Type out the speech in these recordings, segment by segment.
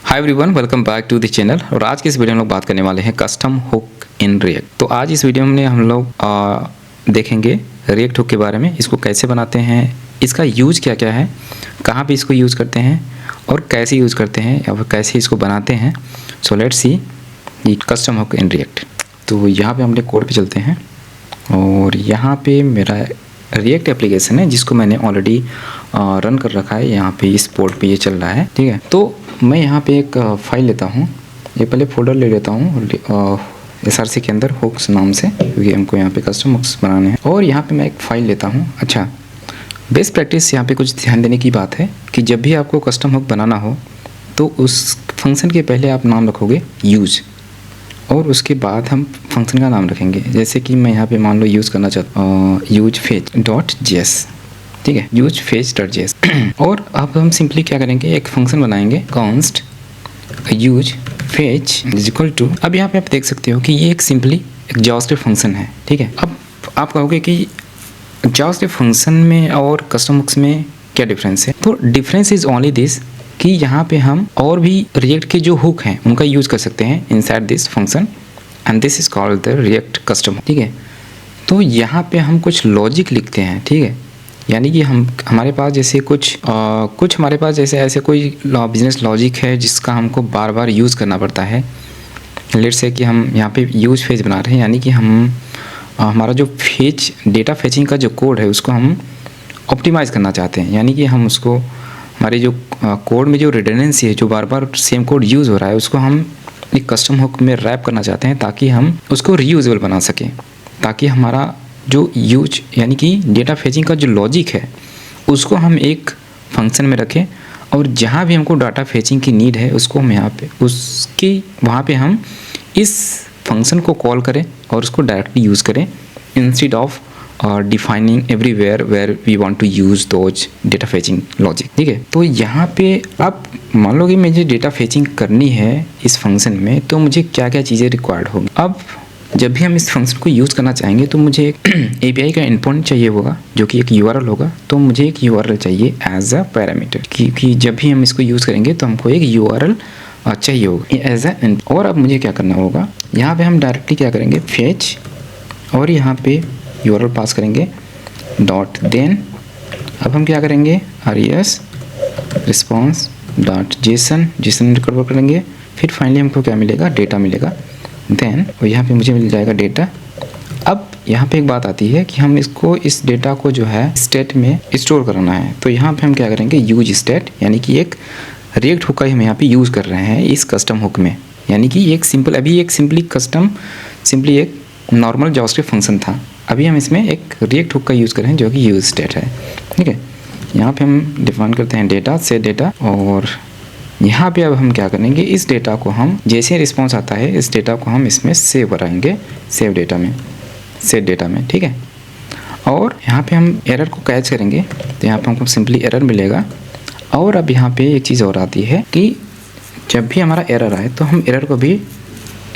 Hi everyone, welcome back to the channel. और आज की इस वीडियो में हम लोग बात करने वाले हैं कस्टम हुक इन रिएक्ट। तो आज इस वीडियो में हम लोग देखेंगे रिएक्ट हुक के बारे में, इसको कैसे बनाते हैं, इसका यूज क्या क्या है, कहाँ पे इसको यूज़ करते हैं और कैसे यूज़ करते हैं या फिर कैसे इसको बनाते हैं। सो लेट्स सी ये कस्टम हुक इन रिएक्ट। तो यहाँ पे हम लोग कोड पे चलते हैं और यहाँ पे मेरा रिएक्ट एप्लीकेशन है जिसको मैंने ऑलरेडी रन कर रखा है। यहाँ पे इस पोर्ट पे ये चल रहा है, ठीक है। तो मैं यहाँ पे एक फ़ाइल लेता हूँ, ये पहले फोल्डर ले लेता हूँ SRC के अंदर हुक्स नाम से, क्योंकि हमको यहाँ पे कस्टम हुक्स बनाने हैं। और यहाँ पे मैं एक फ़ाइल लेता हूँ। अच्छा, बेस्ट प्रैक्टिस यहाँ पे कुछ ध्यान देने की बात है कि जब भी आपको कस्टम हुक बनाना हो तो उस फंक्शन के पहले आप नाम रखोगे यूज, और उसके बाद हम फंक्शन का नाम रखेंगे। जैसे कि मैं यहाँ पे मान लो यूज़ करना चाहता हूँ यूज फेच डॉट जेएस, ठीक है, यूज फेच डॉट जेएस। और अब हम सिंपली क्या करेंगे, एक फंक्शन बनाएंगे const use fetch is equal to. अब यहाँ पे आप देख सकते हो कि ये एक सिंपली एक जावास्क्रिप्ट फंक्शन है, ठीक है। अब आप कहोगे कि जावास्क्रिप्ट फंक्शन में और कस्टम हुक्स में क्या डिफरेंस है। तो डिफरेंस इज ओनली दिस कि यहाँ पे हम और भी रिएक्ट के जो हुक हैं उनका यूज़ कर सकते हैं inside this function, and this is called the react custom, ठीक है। तो यहाँ पे हम कुछ लॉजिक लिखते हैं, ठीक है, यानी कि हमारे पास जैसे कुछ हमारे पास जैसे ऐसे कोई बिजनेस लॉजिक है जिसका हमको बार बार यूज़ करना पड़ता है। लेट्स से कि हम यहाँ पे यूज फेच बना रहे हैं, यानी कि हम हमारा जो फेच डेटा फेचिंग का जो कोड है उसको हम ऑप्टिमाइज़ करना चाहते हैं। यानी कि हम उसको हमारे जो कोड में जो रिडंडेंसी है, जो बार बार सेम कोड यूज़ हो रहा है, उसको हम एक कस्टम हुक में रैप करना चाहते हैं ताकि हम उसको रीयूजेबल बना सकें, ताकि हमारा जो यूज यानी कि डेटा फेचिंग का जो लॉजिक है उसको हम एक फंक्शन में रखें, और जहाँ भी हमको डाटा फेचिंग की नीड है उसको हम यहाँ पे वहाँ पे हम इस फंक्शन को कॉल करें और उसको डायरेक्टली यूज़ करें instead of defining everywhere where we want to use those data fetching logic, ठीक है। तो यहाँ पे अब मान लो कि मुझे डेटा फेचिंग करनी है इस फंक्शन में, तो मुझे क्या क्या चीज़ें रिक्वायर्ड होंगी। अब जब भी हम इस फंक्शन को यूज़ करना चाहेंगे तो मुझे एक API का इनपुट चाहिए होगा जो कि एक URL होगा। तो मुझे एक URL चाहिए एज अ पैरामीटर, क्योंकि जब भी हम इसको यूज़ करेंगे तो हमको एक URL चाहिए होगा एज अ इनपुट। और अब मुझे क्या करना होगा, यहाँ पे हम डायरेक्टली क्या करेंगे, फेच, और यहाँ पे URL पास करेंगे डॉट देन। अब हम क्या करेंगे, res response dot JSON recover करेंगे। फिर फाइनली हमको क्या मिलेगा, डेटा मिलेगा देन, और यहाँ पे मुझे मिल जाएगा डेटा। अब यहाँ पे एक बात आती है कि हम इस डेटा को जो है स्टेट में स्टोर करना है। तो यहाँ पे हम क्या करेंगे, यूज स्टेट, यानी कि एक रिएक्ट हुक का हम यहाँ पे यूज़ कर रहे हैं इस कस्टम हुक में। यानी कि एक सिंपली एक नॉर्मल जावास्क्रिप्ट फंक्शन था, अभी हम इसमें एक रिएक्ट हुक का यूज़ कर रहे हैं जो कि यूज स्टेट है, ठीक है। यहाँ पे हम डिफाइन करते हैं डेटा से डेटा, और यहाँ पे अब हम क्या करेंगे, इस डेटा को हम जैसे रिस्पॉन्स आता है इस डेटा को हम इसमें सेव कराएंगे, सेट डेटा में, ठीक है। और यहाँ पे हम एरर को कैच करेंगे, तो यहाँ पे हमको सिंपली एरर मिलेगा। और अब यहाँ पे एक चीज़ और आती है कि जब भी हमारा एरर आए तो हम एरर को भी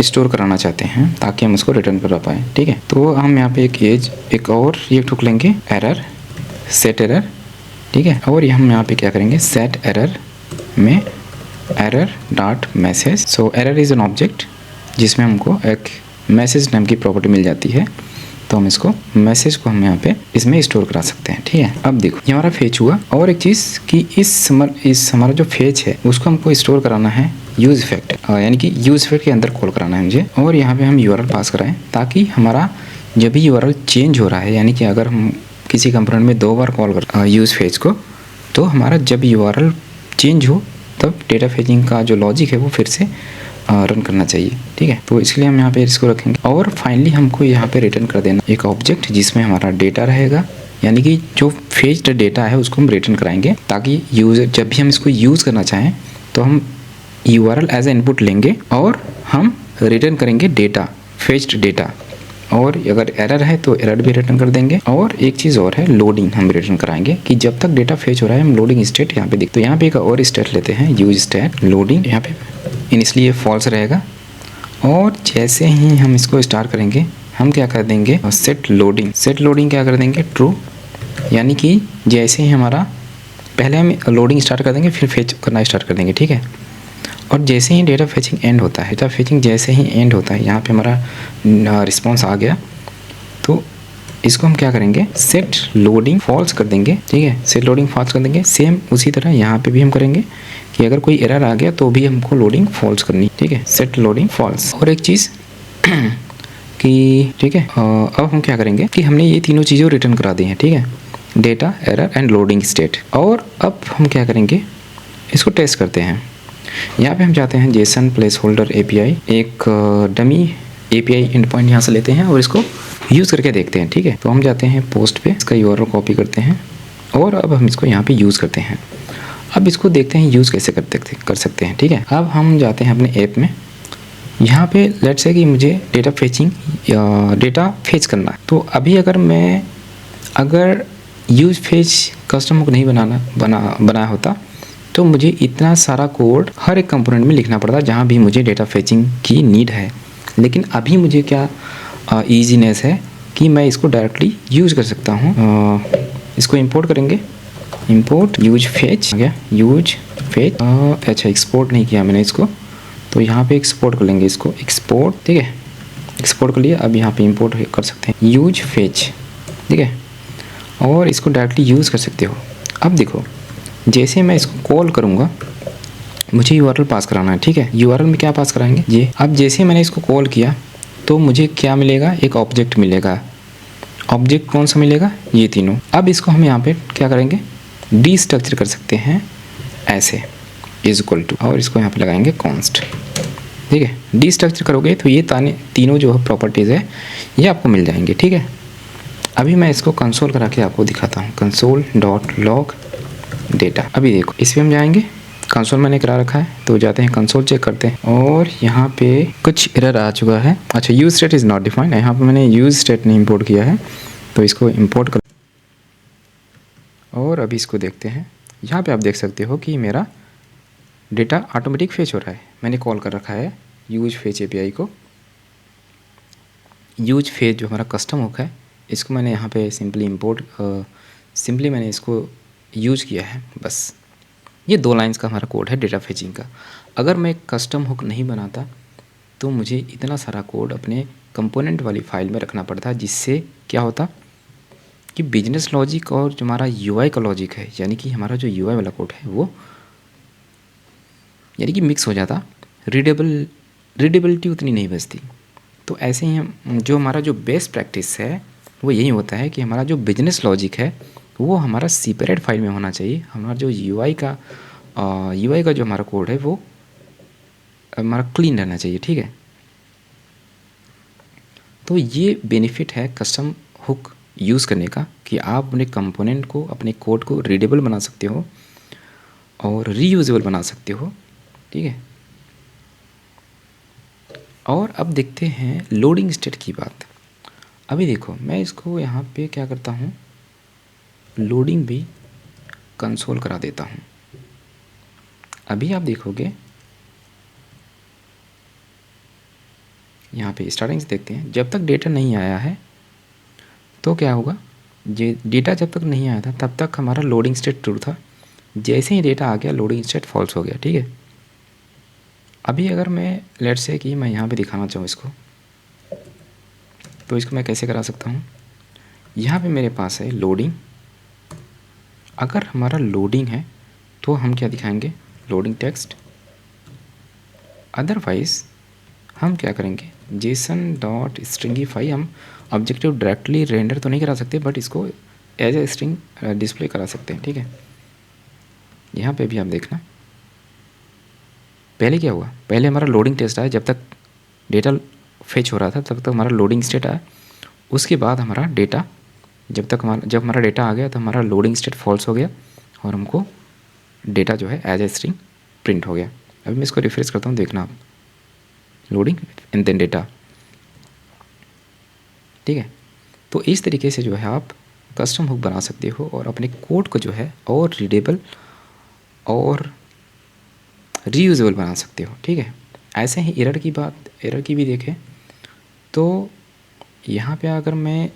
स्टोर कराना चाहते हैं ताकि हम उसको रिटर्न कर पाएँ, ठीक है। तो हम यहाँ पे एक और रिएक्ट हुक लेंगे, एरर सेट एरर, ठीक है। और हम यहाँ पे क्या करेंगे, सेट एरर में error dot message. So error is an object जिसमें हमको एक मैसेज नाम की प्रॉपर्टी मिल जाती है, तो हम इसको मैसेज को हम यहाँ पे इसमें स्टोर करा सकते हैं, ठीक है। अब देखो ये हमारा फेच हुआ। और एक चीज़ कि इस हमारा जो फेच है उसको हमको स्टोर कराना है यूज इफेक्ट, यानी कि यूज इफेक्ट के अंदर कॉल कराना है मुझे। और यहाँ पे हम URL पास कराएं ताकि हमारा जब भी URL चेंज हो रहा है, यानी कि अगर हम किसी कंपोनेंट में 2 बार कॉल कर यूज फेच को, तो हमारा जब URL चेंज हो तब डेटा फेचिंग का जो लॉजिक है वो फिर से रन करना चाहिए, ठीक है। तो इसलिए हम यहाँ पे इसको रखेंगे। और फाइनली हमको यहाँ पे रिटर्न कर देना एक ऑब्जेक्ट जिसमें हमारा डेटा रहेगा, यानी कि जो फेच्ड डेटा है उसको हम रिटर्न कराएंगे, ताकि यूज़र जब भी हम इसको यूज़ करना चाहें तो हम URL एज ए इनपुट लेंगे और हम रिटर्न करेंगे डेटा, फेच्ड डेटा। और अगर एरर है तो एरर भी रिटर्न कर देंगे। और एक चीज़ और है, लोडिंग हम रिटर्न कराएंगे कि जब तक डेटा फेच हो रहा है हम लोडिंग स्टेट यहाँ पे देखते हैं। यहाँ पे एक और स्टेट लेते हैं, यूज स्टेट लोडिंग, यहाँ पे इनिशियली ये फॉल्स रहेगा। और जैसे ही हम इसको स्टार्ट करेंगे हम क्या कर देंगे, सेट लोडिंग क्या कर देंगे, ट्रू, यानी कि जैसे ही हमारा पहले हम लोडिंग स्टार्ट कर देंगे फिर फेच करना स्टार्ट कर देंगे, ठीक है। और जैसे ही डेटा फेचिंग एंड होता है, डेटा फेचिंग जैसे ही एंड होता है, यहाँ पे हमारा रिस्पॉन्स आ गया, तो इसको हम क्या करेंगे, सेट लोडिंग फॉल्स कर देंगे। ठीक है, सेट लोडिंग फॉल्स कर देंगे। सेम उसी तरह यहाँ पे भी हम करेंगे कि अगर कोई एरर आ गया तो भी हमको लोडिंग फॉल्स करनी। ठीक है, सेट लोडिंग फॉल्स। और एक चीज़ कि ठीक है, अब हम क्या करेंगे कि हमने ये तीनों चीज़ें रिटर्न करा दी हैं। ठीक है, data, error and loading state. और अब हम क्या करेंगे, इसको टेस्ट करते हैं। यहाँ पे हम जाते हैं जेसन प्लेस होल्डर एपीआई, एक डमी एपीआई एंड पॉइंट यहाँ से लेते हैं और इसको यूज़ करके देखते हैं। ठीक है, तो हम जाते हैं पोस्ट पे, इसका यूआरएल कॉपी करते हैं और अब हम इसको यहाँ पे यूज़ करते हैं। अब इसको देखते हैं यूज़ कैसे कर सकते हैं। ठीक है, अब हम जाते हैं अपने ऐप में। यहाँ पे लेट्स से कि मुझे डेटा फेचिंग या डेटा फेच करना है, तो अभी अगर यूज फेच कस्टम हुक नहीं बनाया होता तो मुझे इतना सारा कोड हर एक कंपोनेंट में लिखना पड़ता जहाँ भी मुझे डेटा फेचिंग की नीड है। लेकिन अभी मुझे क्या ईजीनेस है कि मैं इसको डायरेक्टली यूज कर सकता हूँ। इसको इंपोर्ट करेंगे, इंपोर्ट यूज फेच आ गया, यूज फेच। अच्छा, एक्सपोर्ट नहीं किया मैंने इसको, तो यहाँ पे एक्सपोर्ट कर लेंगे इसको, एक्सपोर्ट। ठीक है, एक्सपोर्ट कर लिया। अब यहाँ पे इंपोर्ट कर सकते हैं यूज फेच। ठीक है, और इसको डायरेक्टली यूज़ कर सकते हो। अब देखो, जैसे मैं इसको कॉल करूँगा, मुझे यूआरएल पास कराना है। ठीक है, यूआरएल में क्या पास कराएंगे ये। अब जैसे मैंने इसको कॉल किया तो मुझे क्या मिलेगा, एक ऑब्जेक्ट मिलेगा। ऑब्जेक्ट कौन सा मिलेगा, ये तीनों। अब इसको हम यहाँ पे क्या करेंगे, डी स्ट्रक्चर कर सकते हैं ऐसे, इज इक्वल टू, और इसको यहाँ पे लगाएंगे कॉन्स्ट। ठीक है, डी स्ट्रक्चर करोगे तो ये तीनों जो प्रॉपर्टीज़ है ये आपको मिल जाएंगे। ठीक है, अभी मैं इसको कंसोल करा के आपको दिखाता हूँ, कंसोल डॉट लॉग डेटा। अभी देखो, इस पर हम जाएंगे, कंसोल मैंने करा रखा है, तो जाते हैं कंसोल चेक करते हैं और यहाँ पे कुछ एरर आ चुका है। अच्छा, use state is not defined, यहाँ पे मैंने यूज स्टेट नहीं इंपोर्ट किया है, तो इसको इंपोर्ट कर। और अभी इसको देखते हैं, यहाँ पे आप देख सकते हो कि मेरा डेटा ऑटोमेटिक फेच हो रहा है। मैंने कॉल कर रखा है यूज फेच एपीआई को। यूज फेच जो हमारा कस्टम हुक है, इसको मैंने यहाँ पे सिंपली मैंने इसको यूज किया है बस। ये 2 लाइंस का हमारा कोड है डेटा फेचिंग का। अगर मैं कस्टम हुक नहीं बनाता तो मुझे इतना सारा कोड अपने कंपोनेंट वाली फाइल में रखना पड़ता, जिससे क्या होता कि बिजनेस लॉजिक और जो हमारा यूआई का लॉजिक है, यानी कि हमारा जो यूआई वाला कोड है वो यानी कि मिक्स हो जाता, रीडेबिलिटी उतनी नहीं बचती। तो ऐसे ही हम जो हमारा जो बेस्ट प्रैक्टिस है वो यही होता है कि हमारा जो बिजनेस लॉजिक है वो हमारा सेपरेट फाइल में होना चाहिए। हमारा जो यूआई का जो हमारा कोड है वो हमारा क्लीन रहना चाहिए। ठीक है, तो ये बेनिफिट है कस्टम हुक यूज़ करने का कि आप अपने कंपोनेंट को, अपने कोड को रीडेबल बना सकते हो और रीयूजेबल बना सकते हो। ठीक है, और अब देखते हैं लोडिंग स्टेट की बात। अभी देखो, मैं इसको यहाँ पे क्या करता हूँ, लोडिंग भी कंसोल करा देता हूँ। अभी आप देखोगे यहाँ पे स्टार्टिंग से देखते हैं, जब तक डेटा नहीं आया है तो क्या होगा, डेटा जब तक नहीं आया था तब तक हमारा लोडिंग स्टेट ट्रू था। जैसे ही डेटा आ गया लोडिंग स्टेट फॉल्स हो गया। ठीक है, अभी अगर मैं लेट्स से कि मैं यहाँ पे दिखाना चाहूँ इसको, तो इसको मैं कैसे करा सकता हूँ। यहाँ पे मेरे पास है लोडिंग। अगर हमारा लोडिंग है तो हम क्या दिखाएंगे, लोडिंग टेक्स्ट। अदरवाइज़ हम क्या करेंगे, जेसन डॉट स्ट्रिंगीफाई। हम ऑब्जेक्टिव डायरेक्टली रेंडर तो नहीं करा सकते, बट इसको एज ए स्ट्रिंग डिस्प्ले करा सकते हैं। ठीक है, यहाँ पे भी आप देखना, पहले क्या हुआ, पहले हमारा लोडिंग टेस्ट आया, जब तक डेटा फेच हो रहा था तब तक हमारा लोडिंग स्टेट आया। उसके बाद हमारा डेटा जब हमारा डेटा आ गया तो हमारा लोडिंग स्टेट फॉल्स हो गया और हमको डेटा जो है एज ए स्ट्रिंग प्रिंट हो गया। अभी मैं इसको रिफ्रेश करता हूँ, देखना आप, लोडिंग एंड देन डेटा। ठीक है, तो इस तरीके से जो है आप कस्टम हुक बना सकते हो और अपने कोड को जो है और रीडेबल और रीयूजेबल बना सकते हो। ठीक है, ऐसे ही एरर की भी देखें तो यहाँ पे अगर मैं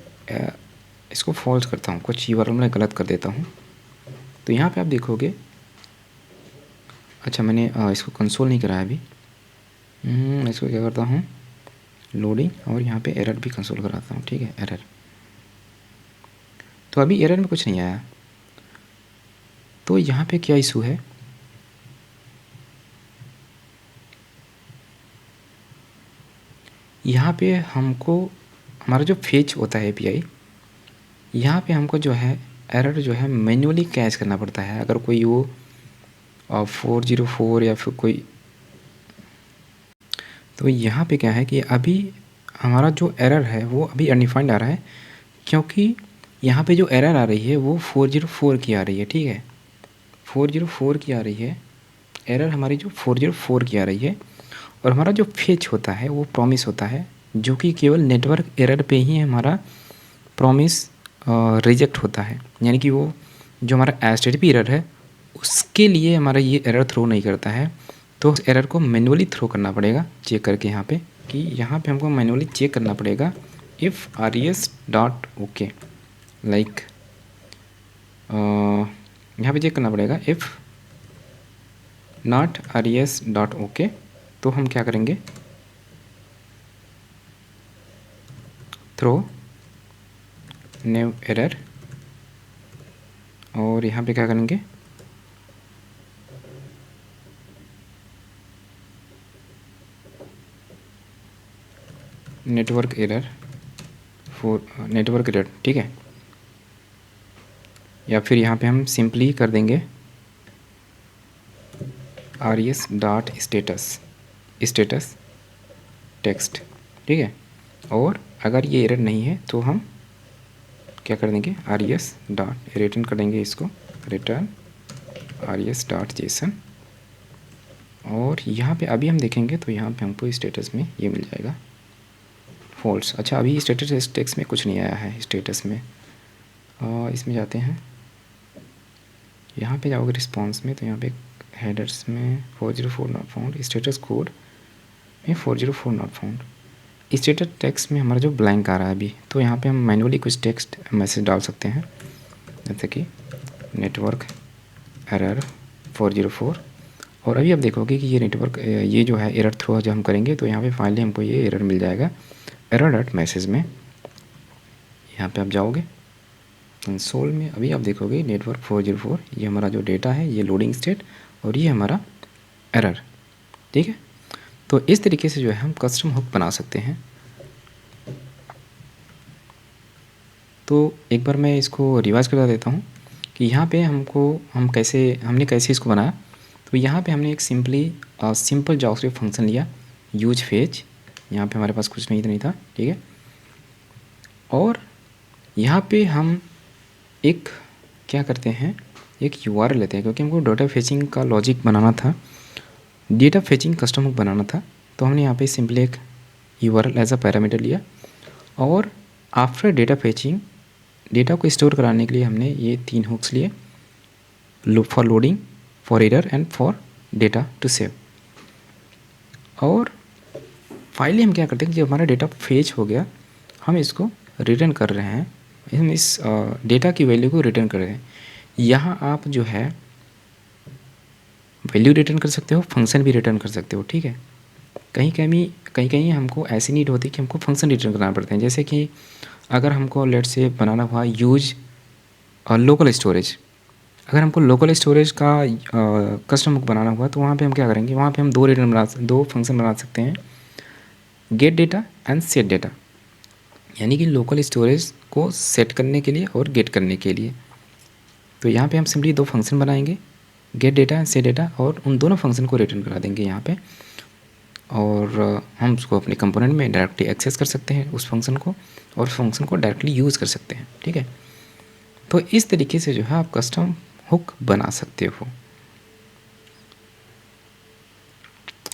इसको फॉल्स करता हूँ, कुछ यूआरएल में गलत कर देता हूँ, तो यहाँ पे आप देखोगे अच्छा मैंने इसको कंसोल नहीं कराया अभी। इसको क्या करता हूँ, लोडिंग, और यहाँ पे एरर भी कंसोल कराता हूँ। ठीक है, एरर, तो अभी एरर में कुछ नहीं आया। तो यहाँ पे क्या इशू है, यहाँ पे हमको हमारा जो फेच होता है एपीआई, यहाँ पे हमको जो है एरर जो है मैन्युअली कैच करना पड़ता है। अगर कोई वो 404 या फिर कोई, तो यहाँ पे क्या है कि अभी हमारा जो एरर है वो अभी अनडिफाइंड आ रहा है, क्योंकि यहाँ पे जो एरर आ रही है वो 404 की आ रही है। ठीक है, 404 की आ रही है एरर, हमारी जो 404 की आ रही है। और हमारा जो फेच होता है वो प्रॉमिस होता है, जो कि केवल नेटवर्क एरर पे ही हमारा प्रॉमिस रिजेक्ट होता है। यानी कि वो जो हमारा एचटीटीपी एरर है उसके लिए हमारा ये एरर थ्रो नहीं करता है। तो उस एरर को मैन्युअली थ्रो करना पड़ेगा, चेक करके यहाँ पे, कि यहाँ पे हमको मैन्युअली चेक करना पड़ेगा if res dot okay, like यहाँ पे चेक करना पड़ेगा if not res dot okay. तो हम क्या करेंगे, थ्रो न्यू एरर, और यहाँ पे क्या करेंगे, नेटवर्क एरर नेटवर्क एरर। ठीक है, या फिर यहाँ पे हम सिंपली कर देंगे res डॉट स्टेटस टेक्स्ट। ठीक है, और अगर ये एरर नहीं है तो हम क्या कर देंगे, res डॉट रिटर्न कर देंगे इसको, रिटर्न res डॉट जेसन। और यहाँ पे अभी हम देखेंगे तो यहाँ पे हमको स्टेटस में ये मिल जाएगा फॉल्स। अच्छा, अभी स्टेटस टेक्स्ट में कुछ नहीं आया है स्टेटस में। इसमें जाते हैं, यहाँ पे जाओगे रिस्पॉन्स में, तो यहाँ पे हेडर्स में 404 नॉट फाउंड, स्टेटस कोड में 404 नॉट फाउंड। स्टेटस टेक्स्ट में हमारा जो ब्लैंक आ रहा है अभी, तो यहाँ पे हम मैन्युअली कुछ टेक्स्ट मैसेज डाल सकते हैं, जैसे कि नेटवर्क एरर 404। और अभी आप देखोगे कि ये नेटवर्क ये जो है एरर थ्रो जब हम करेंगे तो यहाँ पे फाइनली हमको ये एरर मिल जाएगा, एरर डॉट मैसेज में। यहाँ पे आप जाओगे कंसोल में, अभी आप देखोगे नेटवर्क 404, ये हमारा जो डेटा है, ये लोडिंग स्टेट, और ये हमारा एरर। ठीक है, तो इस तरीके से जो है हम कस्टम हुक बना सकते हैं। तो एक बार मैं इसको रिवाइज करा देता हूँ कि यहाँ पे हमने कैसे इसको बनाया। तो यहाँ पे हमने एक सिंपल जावास्क्रिप्ट फंक्शन लिया, यूज फेच। यहाँ पे हमारे पास कुछ नहीं था। ठीक है, और यहाँ पे हम एक क्या करते हैं, एक URL लेते हैं, क्योंकि हमको डेटा फेचिंग का लॉजिक बनाना था, डेटा फेचिंग कस्टम हुक बनाना था। तो हमने यहाँ पे सिंपली एक URL एज अ पैरामीटर लिया, और आफ्टर डेटा फेचिंग, डेटा को स्टोर कराने के लिए हमने ये 3 हुक्स लिए, for loading, for error and for data to save. और फाइनली हम क्या करते हैं कि जब हमारा डेटा फेच हो गया, हम इसको रिटर्न कर रहे हैं, हम इस डेटा की वैल्यू को रिटर्न कर रहे हैं। यहाँ आप जो है वैल्यू रिटर्न कर सकते हो, फंक्शन भी रिटर्न कर सकते हो। ठीक है, कहीं हमको ऐसी नीड होती है कि हमको फंक्शन रिटर्न करना पड़ते हैं। जैसे कि अगर हमको लेट से बनाना हुआ यूज लोकल स्टोरेज, अगर हमको लोकल स्टोरेज का कस्टम हुक बनाना हुआ, तो वहाँ पे हम क्या करेंगे, वहाँ पे हम दो फंक्शन बना सकते हैं, gate data and set data, यानी कि लोकल स्टोरेज को सेट करने के लिए और गेट करने के लिए। तो यहाँ पे हम सिंपली 2 फंक्शन बनाएंगे, gate data and set data, और उन दोनों फंक्शन को रिटर्न करा देंगे यहाँ पे। और हम उसको अपने कंपोनेंट में डायरेक्टली एक्सेस कर सकते हैं उस फंक्शन को, और फंक्शन को डायरेक्टली यूज़ कर सकते हैं। ठीक है, तो इस तरीके से जो है आप कस्टम हुक बना सकते हो।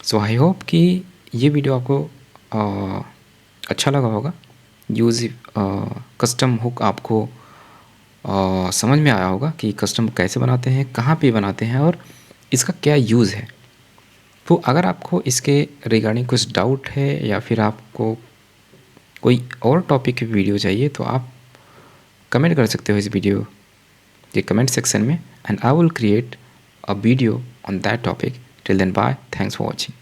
सो आई होप कि ये वीडियो आपको अच्छा लगा होगा। यूज़ कस्टम हुक आपको समझ में आया होगा कि कस्टम कैसे बनाते हैं, कहाँ पे बनाते हैं, और इसका क्या यूज़ है। तो अगर आपको इसके रिगार्डिंग कुछ डाउट है, या फिर आपको कोई और टॉपिक की वीडियो चाहिए, तो आप कमेंट कर सकते हो इस वीडियो के कमेंट सेक्शन में, and I will create a video on that topic. Till then, bye. Thanks for watching.